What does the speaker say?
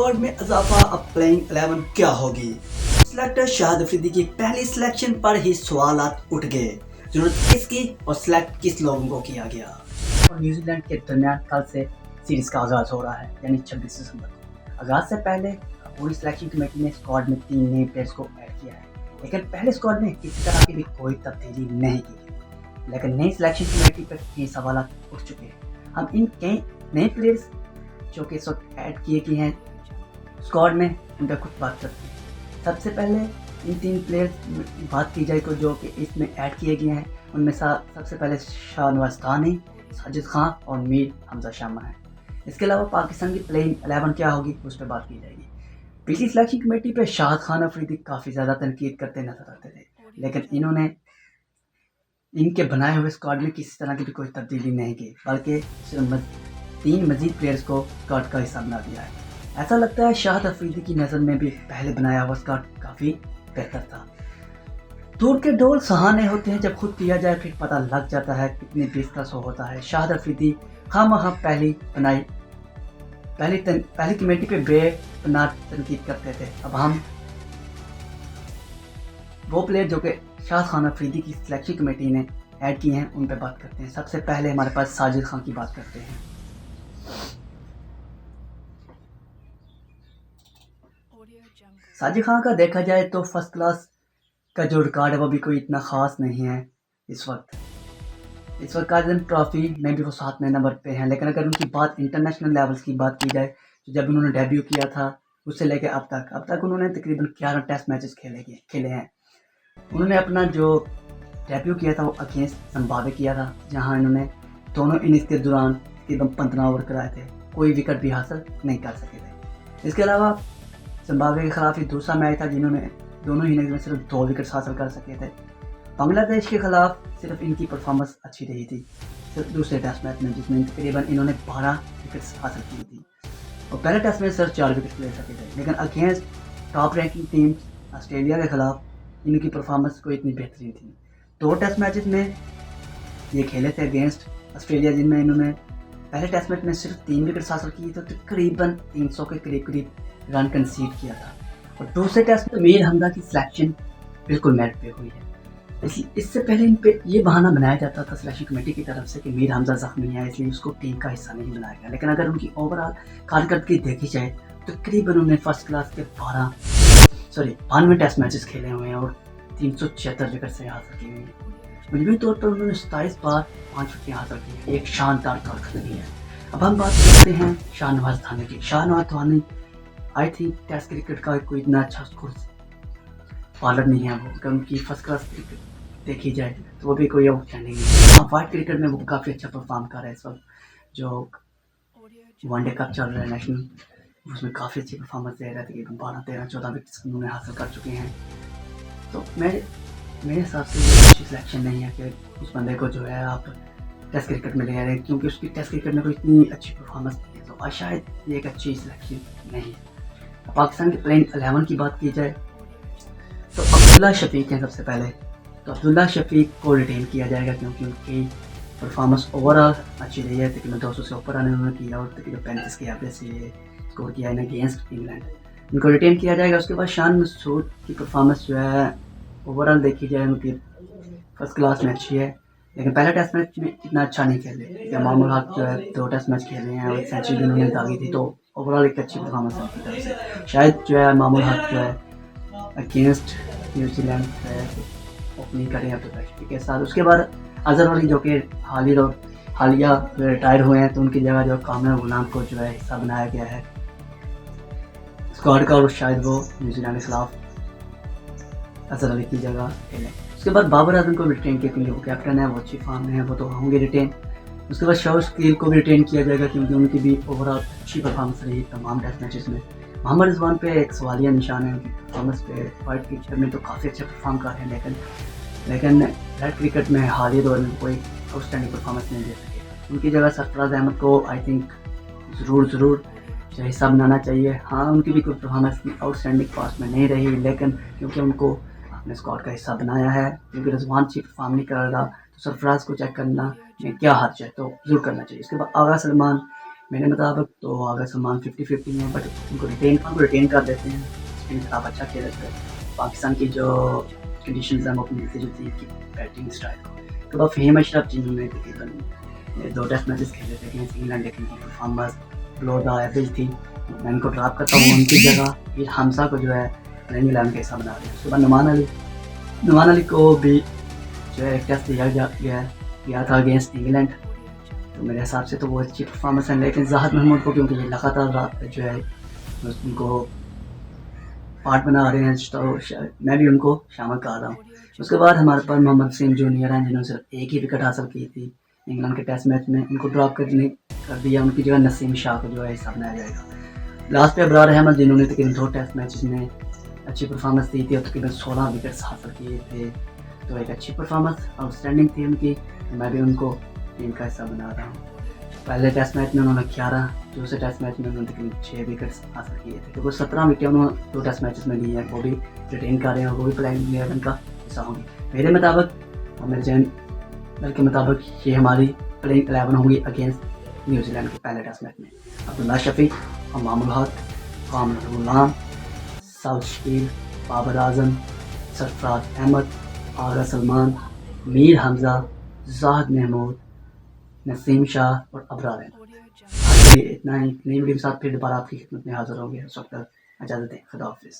Squad में इजाफा, अब प्लेइंग 11 क्या होगी। सिलेक्टर शाहिद अफरीदी की पहली सिलेक्शन पर ही सवालात उठ गए, जरूरत किसकी और सिलेक्ट किस लोगों को किया गया। और न्यूजीलैंड के दरमियान कल से सीरीज का आगाज हो रहा है, यानी 26 दिसंबर को। आगाज से पहले पूरी सिलेक्शन कमेटी ने स्क्वाड में 3 नए प्लेयर्स को ऐड किया है, लेकिन पहले स्क्वाड में किसी तरह की भी कोई तब्दीली नहीं की गई। लेकिन नई सिलेक्शन कमेटी पर कई सवाल उठ चुके हैं। हम इन कई नए प्लेयर्स जो कि इस वक्त ऐड किए गए हैं स्क्वाड में, उन पर कुछ बात करते हैं। सबसे पहले इन 3 प्लेयर्स की बात की जाए तो जो कि इसमें ऐड किए गए हैं, उनमें सबसे पहले शाहनवाज खान, साजिद खान और मीर हमजा शामिल हैं। इसके अलावा पाकिस्तान की प्लेइंग 11 क्या होगी उस पर बात की जाएगी। पिछली सिलेक्शन कमेटी पर शाहिद खान अफरीदी काफ़ी ज़्यादा तनकीद करते नजर आते थे, लेकिन इन्होंने इनके बनाए हुए स्क्वाड में किसी तरह की भी कोई तब्दीली नहीं की, बल्कि सिर्फ 3 मजीद प्लेयर्स को स्क्वाड का हिस्सा बना दिया है। ऐसा लगता है शाहिद अफरीदी की नज़र में भी पहले बनाया हुआ स्क्वाड काफ़ी बेहतर था। दूर के ढोल सहाने होते हैं, जब खुद किया जाए फिर पता लग जाता है कितनी बेसकस होता है। शाहिद अफरीदी खामखा पहली कमेटी पे बेपनाह तनकीद करते थे। अब हम वो प्लेयर जो कि शाहिद खान अफरीदी की सिलेक्शन कमेटी ने ऐड किए हैं उन पर बात करते हैं। सबसे पहले हमारे पास साजिद खान की बात करते हैं। साजिद खान का देखा जाए तो फर्स्ट क्लास का जो रिकॉर्ड है वो भी कोई इतना ख़ास नहीं है। इस वक्त काजन ट्रॉफी में भी वो 7वें नंबर पे हैं, लेकिन अगर उनकी बात इंटरनेशनल लेवल्स की बात की जाए तो जब उन्होंने डेब्यू किया था उससे लेकर अब तक उन्होंने तकरीबन 11 टेस्ट मैचेस खेले हैं। उन्होंने अपना जो डेब्यू किया था वो अगेंस्ट जिम्बाब्वे किया था, जहां इन्होंने दोनों इनिंग्स के दौरान तकरीबन 15 ओवर कराए थे, कोई विकेट भी हासिल नहीं कर सके थे। इसके अलावा जिम्बाब्वे के खिलाफ ही दूसरा मैच था जिन्होंने दोनों इनिंग्स में सिर्फ 2 विकेट हासिल कर सके थे। बांग्लादेश के खिलाफ सिर्फ इनकी परफॉर्मेंस अच्छी रही थी, सिर्फ दूसरे टेस्ट मैच में, जिसमें तकरीबन इन्होंने 12 विकेट हासिल की थी और पहले टेस्ट में सिर्फ 4 विकेट ले सके थे। लेकिन against top ranking team Australia के खिलाफ इनकी परफॉर्मेंस कोई इतनी बेहतरीन थी। 2 टेस्ट मैचेस में ये खेले थे अगेंस्ट ऑस्ट्रेलिया, जिनमें इन्होंने पहले टेस्ट मैच में सिर्फ 3 विकेट हासिल किए थे, तकरीबन 300 के करीब रन कंसीड किया था। और दूसरे टेस्ट में मीर हमजा की सिलेक्शन बिल्कुल मेरिट पे हुई है। इससे पहले इन पे ये बहाना बनाया जाता था सिलेक्शन कमेटी की तरफ से कि मीर हमजा जख्मी है इसलिए उसको टीम का हिस्सा नहीं बनाया गया। लेकिन अगर उनकी ओवरऑल कारकर्दगी देखी जाए तो तकरीबन उन्होंने फर्स्ट क्लास के 92 टेस्ट मैचेस खेले हुए हैं और 376 विकेट से हासिल किए हुए हैं। मजमूई तौर पर उन्होंने 27 बार 5 विकेट हासिल की है, एक शानदार कारकर्दगी है। अब हम बात करते हैं शाहनवाज खान की। Shahnawaz Khan I think test cricket का कोई इतना अच्छा स्कोर बॉलर नहीं है वो, उनकी फर्स्ट क्लास क्रिकेट देखी जाए तो वो भी कोई आउटस्टैंडिंग नहीं है। वाइट क्रिकेट में वो काफ़ी अच्छा परफॉर्म कर रहा है। इस वक्त जो वनडे कप चल रहा है नेशनल, उसमें काफ़ी अच्छी परफॉर्मेंस दे रहा है, तकरीबन 12-13-14 विकेट्स उन्होंने हासिल कर चुके हैं। तो मेरे हिसाब से ये अच्छी सिलेक्शन नहीं है कि उस बंदे को जो है आप टेस्ट क्रिकेट में ले आ रहे हैं, क्योंकि उसकी टेस्ट क्रिकेट में कोई इतनी अच्छी परफॉर्मेंस नहीं है, तो शायद ये एक अच्छी सिलेक्शन नहीं है। पाकिस्तान की प्लेइंग 11 की बात की जाए तो अब्दुल्ला शफीक हैं सबसे पहले। तो अब्दुल्ला शफीक को रिटेन किया जाएगा क्योंकि उनकी परफॉर्मेंस ओवरऑल अच्छी रही है, तकरीबन 200 से ऊपर रन उन्होंने किया और तकरीबन 35 के एवरेज से ये स्कोर किया है अगेंस्ट इंग्लैंड। इनको रिटेन किया जाएगा। उसके बाद शान मसूद की परफॉर्मेंस जो है ओवरऑल देखी जाए उनकी फर्स्ट क्लास में अच्छी है, लेकिन पहले टेस्ट मैच में इतना अच्छा नहीं खेले। मामूल हक जो है 2 टेस्ट मैच खेले हैं और एक सेंचुरी भी उन्होंने दागी थी, तो ओवरऑल एक अच्छी परफॉर्मेंस है उनकी तरफ से। शायद जो है मामूल हक जो है अगेंस्ट न्यूजीलैंड ओपनिंग करें अब्दुल्ला के साथ। उसके बाद अजहर अली जो कि हालिया रिटायर हुए हैं, तो उनकी जगह जो कामरान गुलाम को जो है हिस्सा बनाया गया है स्क्वाड का और शायद वो न्यूजीलैंड के खिलाफ अजहर अली की जगह खेलें। उसके बाद बाबर आजम को भी रिटेन किया क्योंकि वो कैप्टन है, वो अच्छी फॉर्म में है, वो तो होंगे रिटेन। उसके बाद शाह स्कील को भी रिटेन किया जाएगा क्योंकि उनकी भी ओवरऑल अच्छी परफॉर्मेंस रही तमाम टेस्ट मैचेस में। मोहम्मद रिजवान पे एक सवालिया निशान है उनकी परफॉर्मेंस पे। वाइट क्रिकेट में तो काफ़ी अच्छा परफॉर्म कर रहे हैं, लेकिन रेड क्रिकेट में हालिया दौर में कोई आउटस्टैंडिंग परफॉर्मेंस नहीं दे सके। उनकी जगह सरफराज अहमद को आई थिंक ज़रूर हिस्सा बनाना चाहिए। हाँ, उनकी भी कोई परफॉर्मेंस आउटस्टैंडिंग पास में नहीं रही, लेकिन क्योंकि उनको अपने स्क्वाड का हिस्सा बनाया है, क्योंकि रिजवान अच्छी परफॉर्म नहीं कर रहा, तो सरफराज को चेक करना में क्या हर्ज है, तो जरूर करना चाहिए। उसके बाद आगा सलमान मेरे मुताबिक तो अगर सलमान 50-50 हैं, बट उनको रिटेन कर देते हैं। स्पिन खिलाफ अच्छा खेल रहे थे। पाकिस्तान की जो कंडीशंस हैं वो अपनी मिलती जुलती की बैटिंग स्टाइल को। तो फहीम अशरफ जिन्होंने तकरीबन 2 टेस्ट मैचेस खेले थे अगेंस्ट इंग्लैंड, लेकिन उनकी परफॉर्मेंस बिलो द एवरेज थी। मैं इनको ड्रॉप करता हूँ, उनकी जगह फिर हमजा को जो है प्लेइंग 11 का हिस्सा बना रहे हैं। उसके बाद नुमान अली को भी जो है एक टेस्ट दिया था अगेंस्ट इंग्लैंड। तो मेरे हिसाब से तो वो अच्छी परफॉर्मेंस है, लेकिन ज़ाहिद महमूद को क्योंकि ये लगातार जो है उनको पार्ट बना रहे हैं, तो मैं भी उनको शामिल कर रहा हूँ। उसके बाद हमारे पास मोहम्मद सिंह जूनियर हैं, जिन्होंने सिर्फ एक ही विकेट हासिल की थी इंग्लैंड के टेस्ट मैच में। उनको ड्रॉप कर दिया, उनकी जगह नसीम शाह को जो है हिस्सा बनाया जाएगा। लास्ट पे अबरार अहमद, जिन्होंने तकरीबन 2 टेस्ट मैचेस में अच्छी परफॉर्मेंस दी थी और तकरीबन 16 विकेट्स हासिल किए थे। तो एक अच्छी परफॉर्मेंस आउटस्टैंडिंग थी उनकी, तो मैं भी उनको टीम का हिस्सा बना रहा हूँ। पहले टेस्ट मैच में उन्होंने 11, दूसरे टेस्ट मैच में उन्होंने तकरीबन 6 विकेट्स हासिल किए थे। तो वो 17 विकेट उन्होंने 2 टेस्ट मैचेस में ली है, वो भी रिटेन कर रहे हैं और वो भी प्लेइंग 11 का हिस्सा होंगी मेरे मुताबिक। और मेरे चैनल के मुताबिक ये हमारी प्लेइंग 11 होंगी अगेंस्ट न्यूजीलैंड के पहले टेस्ट मैच में। अब्दुल्ला शफी, इमामुल हक, कामरुल गुलाम, साउथ शकील, बाबर आजम, सरफराज अहमद, आगा सलमान, मीर हमजा, जाहिद महमूद, नसीम शाह और अबरार अहमद। ये इतना ही। नई वीडियो के साथ फिर दोबारा आपकी खिदमत में हाजिर होंगे। उस वक्त तक इजाज़त दें। खुदा हाफिज़।